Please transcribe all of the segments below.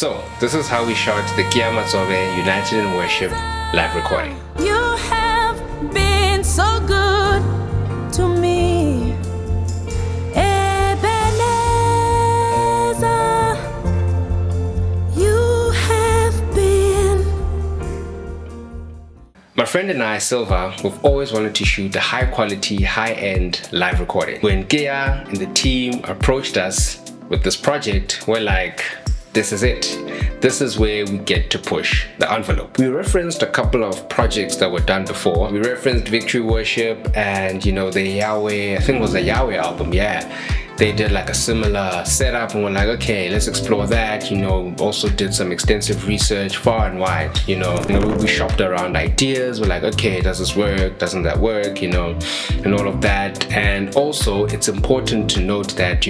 So, this is how we shot the Kea Matsobe United in Worship live recording. You have been so good to me. Ebenezer, you have been. My friend and I, Silva, we've always wanted to shoot a high quality, high end live recording. When Kea and the team approached us with this project, we're like, this is it. This is where we get to push the envelope. We referenced a couple of projects that were done before. We referenced Victory Worship and, the Yahweh, I think it was the Yahweh album, yeah. They did like a similar setup and we're like, okay, let's explore that. Also did some extensive research far and wide. We shopped around ideas. We're like, okay, does this work? Doesn't that work? And all of that. And also it's important to note that,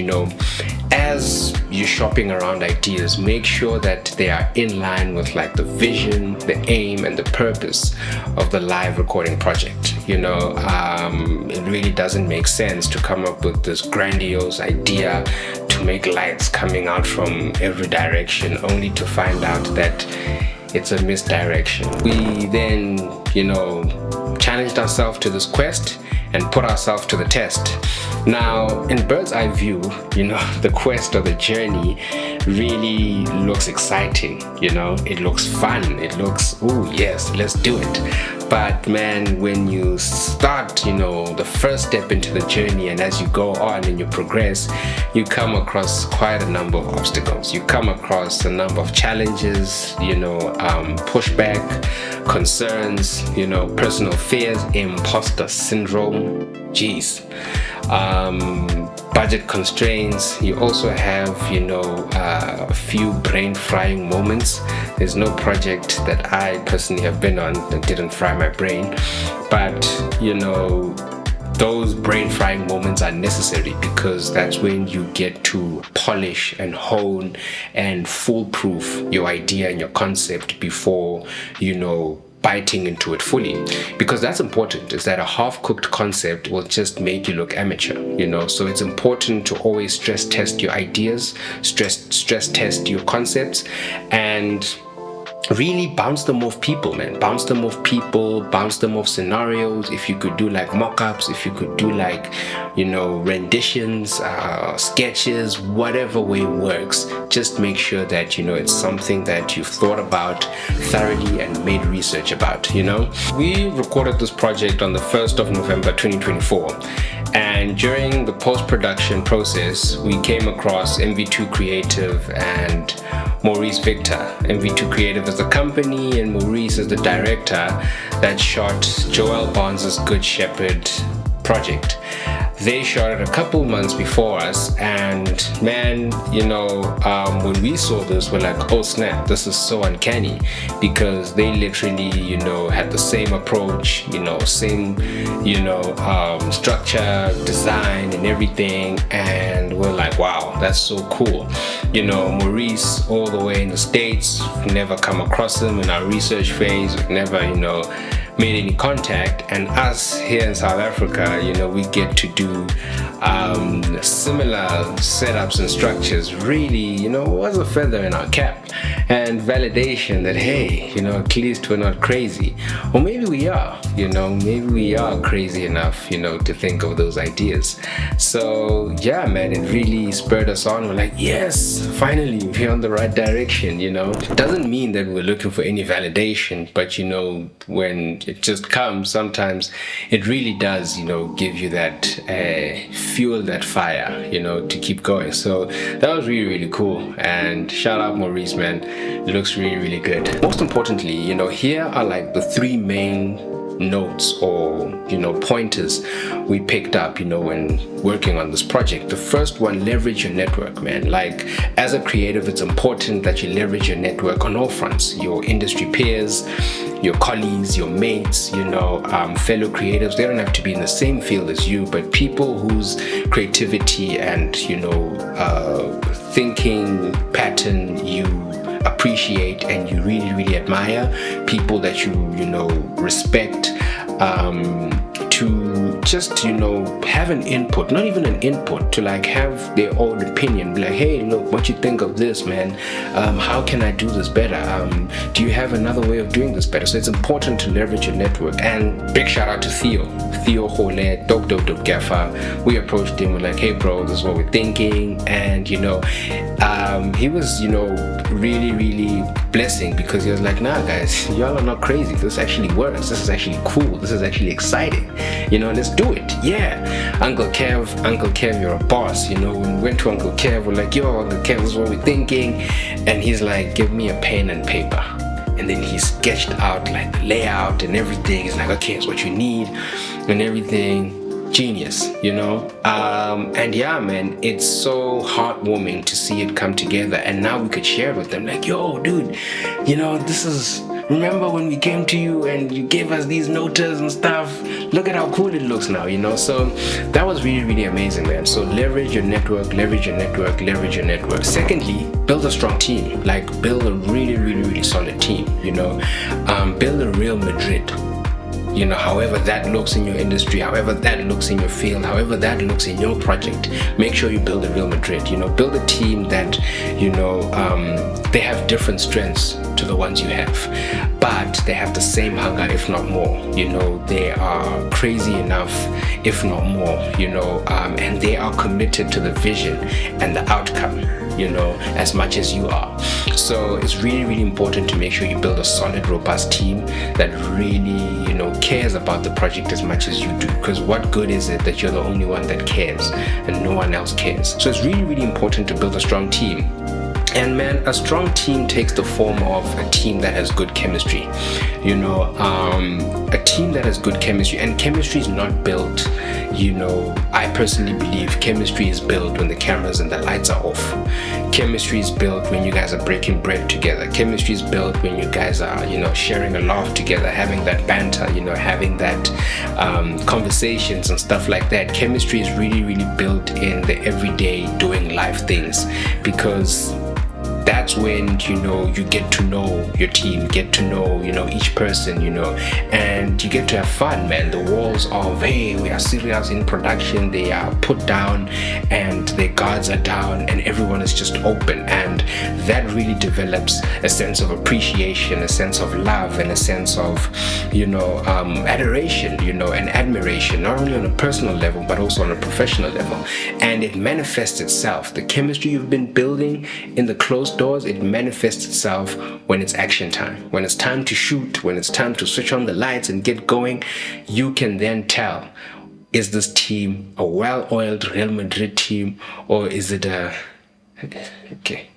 as you're shopping around ideas, make sure that they are in line with like the vision, the aim, and the purpose of the live recording project. It really doesn't make sense to come up with this grandiose idea to make lights coming out from every direction only to find out that it's a misdirection. We then, challenged ourselves to this quest and put ourselves to the test. Now, in bird's eye view, the quest or the journey really looks exciting, it looks fun, it looks, oh yes, let's do it. But man, when you start, the first step into the journey, and as you go on and you progress, you come across quite a number of obstacles. You come across a number of challenges, pushback, concerns, personal fears, imposter syndrome, budget constraints. You also have, a few brain frying moments. There's no project that I personally have been on that didn't fry my brain, but those brain frying moments are necessary because that's when you get to polish and hone and foolproof your idea and your concept before biting into it fully, because that's important. Is that a half-cooked concept will just make you look amateur, so it's important to always stress test your ideas, stress test your concepts, and really bounce them off people, man. Bounce them off scenarios. If you could do like mock-ups, if you could do like renditions, sketches, whatever way works, just make sure that it's something that you've thought about thoroughly and made research about. We recorded this project on the 1st of November 2024, and during the post-production process we came across MV2 Creative and Maurice Victor. MV2 Creative is the company and Maurice is the director that shot Joel Barnes' Good Shepherd project. They shot it a couple months before us, and man, when we saw this, we're like, oh snap, this is so uncanny, because they literally, had the same approach, same, structure, design, and everything, and we're like, wow, that's so cool. Maurice, all the way in the States, we've never come across him in our research phase, we've never, made any contact, and us here in South Africa, we get to do similar setups and structures. Really, was a feather in our cap and validation that hey, at least we're not crazy, or maybe we are, maybe we are crazy enough, to think of those ideas. So yeah, man, it really spurred us on. We're like, yes, finally we're on the right direction. It doesn't mean that we're looking for any validation, but when it just comes, sometimes it really does, give you that fuel, that fire, to keep going. So that was really, really cool. And shout out Maurice, man. It looks really, really good. Most importantly, here are like the three main notes or pointers we picked up when working on this project. The first one, leverage your network, man. Like, as a creative, it's important that you leverage your network on all fronts. Your industry peers, your colleagues, your mates, fellow creatives. They don't have to be in the same field as you, but people whose creativity and thinking pattern you appreciate and you really, really admire, people that you respect, to to just, have an input, not even an input, to like have their own opinion. Be like, hey, look, what you think of this, man? How can I do this better? Do you have another way of doing this better? So it's important to leverage your network. And big shout out to Theo Hole, dope gaffer. We approached him, we're like, hey bro, this is what we're thinking. And he was, really, really blessing, because he was like, nah guys, y'all are not crazy. This actually works. This is actually cool. This is actually exciting. Let's do it. Yeah. Uncle Kev, you're a boss. When we went to Uncle Kev, we're like, yo, Uncle Kev, this is what we're thinking. And he's like, give me a pen and paper. And then he sketched out like the layout and everything. He's like, okay, it's what you need and everything. Genius, and yeah, man, it's so heartwarming to see it come together. And now we could share it with them, like, yo, dude, remember when we came to you and you gave us these notas and stuff? Look at how cool it looks now, So that was really, really amazing, man. So leverage your network. Secondly, build a strong team. Like, build a really, really, really solid team, build a Real Madrid. However that looks in your industry, however that looks in your field, however that looks in your project, make sure you build a Real Madrid. Build a team that, they have different strengths to the ones you have, but they have the same hunger, if not more. They are crazy enough, if not more, and they are committed to the vision and the outcome, as much as you are. So it's really, really important to make sure you build a solid, robust team that really, cares about the project as much as you do. Because what good is it that you're the only one that cares and no one else cares? So it's really, really important to build a strong team. And man, a strong team takes the form of a team that has good chemistry. A team that has good chemistry. And chemistry is not built, I personally believe chemistry is built when the cameras and the lights are off. Chemistry is built when you guys are breaking bread together. Chemistry is built when you guys are, sharing a laugh together, having that banter, having that conversations and stuff like that. Chemistry is really, really built in the everyday doing life things, because that's when you get to know your team, get to know each person, and you get to have fun, man. The walls of, hey, we are serious in production, they are put down and their guards are down and everyone is just open, and that really develops a sense of appreciation, a sense of love, and a sense of adoration, and admiration, not only on a personal level but also on a professional level. And it manifests itself. The chemistry you've been building in the closed doors, it manifests itself when it's action time. When it's time to shoot, when it's time to switch on the lights and get going, you can then tell, is this team a well-oiled Real Madrid team, or is it a... Okay.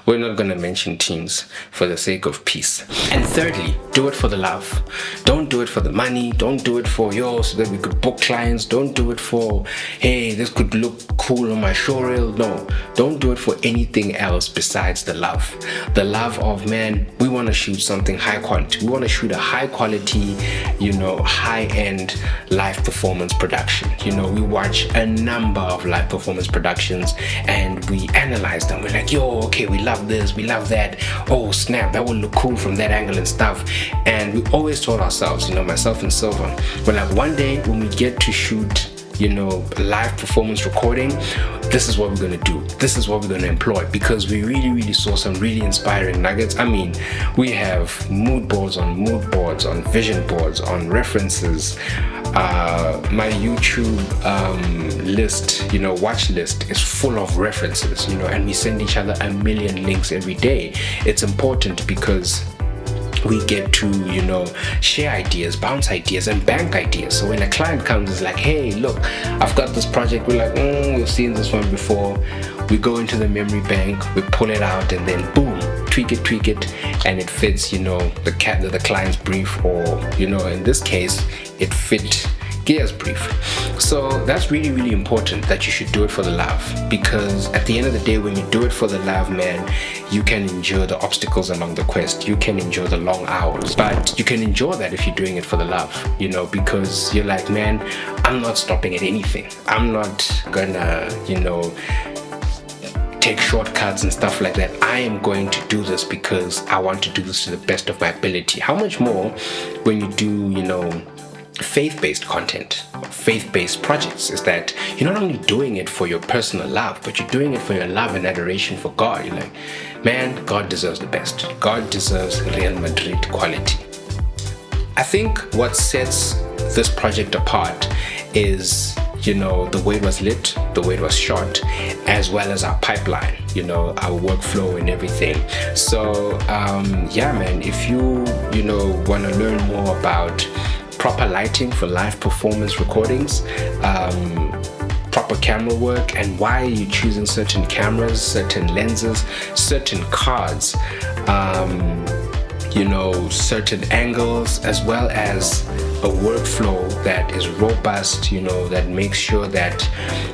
We're not going to mention teams for the sake of peace. And thirdly, do it for the love. Don't do it for the money. Don't do it for so that we could book clients. Don't do it for, hey, this could look cool on my showreel. No, don't do it for anything else besides the love. The love of, man, we want to shoot something high quality. We want to shoot a high quality, high-end live performance production. We watch a number of live performance productions and we analyze them. We're like, yo, okay, we love this, we love that. Oh snap, that would look cool from that angle and stuff. And we always told ourselves, myself and Silver, we're like, one day when we get to shoot live performance recording, this is what we're going to do, this is what we're going to employ, because we really, really saw some really inspiring nuggets. I mean, we have mood boards, on vision boards, on references. My YouTube list, watch list is full of references, and we send each other a million links every day. It's important because we get to, share ideas, bounce ideas, and bank ideas. So when a client comes, it's like, hey, look, I've got this project. We're like, we've seen this one before. We go into the memory bank, we pull it out, and then boom, tweak it, and it fits, the client's brief, or, in this case, it fit Kea's brief. So that's really, really important, that you should do it for the love, because at the end of the day, when you do it for the love, man, you can endure the obstacles along the quest, you can endure the long hours, but you can endure that if you're doing it for the love, because you're like, man, I'm not stopping at anything. I'm not gonna, take shortcuts and stuff like that. I am going to do this because I want to do this to the best of my ability. How much more when you do, faith-based content, faith-based projects, is that you're not only doing it for your personal love, but you're doing it for your love and adoration for God. You're like, man, God deserves the best. God deserves Real Madrid quality. I think what sets this project apart is, the way it was lit, the way it was shot, as well as our pipeline, our workflow and everything. So man, if you want to learn more about proper lighting for live performance recordings, proper camera work, and why you're choosing certain cameras, certain lenses, certain cards, certain angles, as well as a workflow that is robust, that makes sure that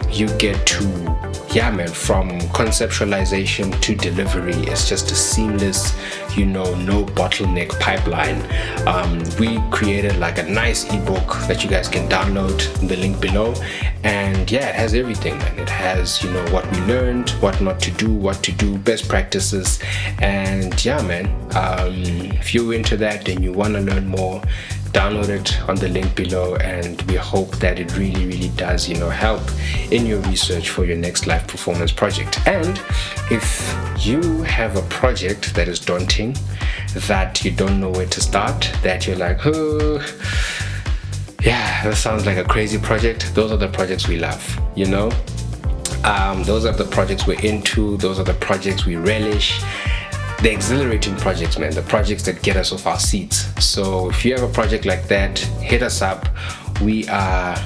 you get to, from conceptualization to delivery. It's just a seamless, no bottleneck pipeline. We created like a nice ebook that you guys can download in the link below, and it has everything, man. It has what we learned, what not to do, what to do, best practices, and if you're into that and you want to learn more, download it on the link below, and we hope that it really does help in your research for your next live performance project. And if you have a project that is daunting, that you don't know where to start, that you're like, that sounds like a crazy project, those are the projects we love. Those are the projects we're into, those are the projects we relish. The exhilarating projects, man, the projects that get us off our seats. So if you have a project like that, hit us up. We are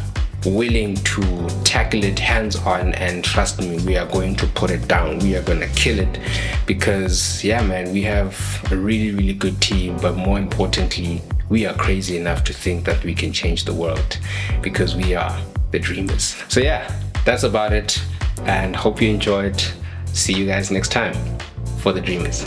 willing to tackle it hands-on, and trust me, we are going to put it down. We are going to kill it, because we have a really good team, but more importantly, we are crazy enough to think that we can change the world, because we are the dreamers. So that's about it, and hope you enjoyed. See you guys next time for the dreamers.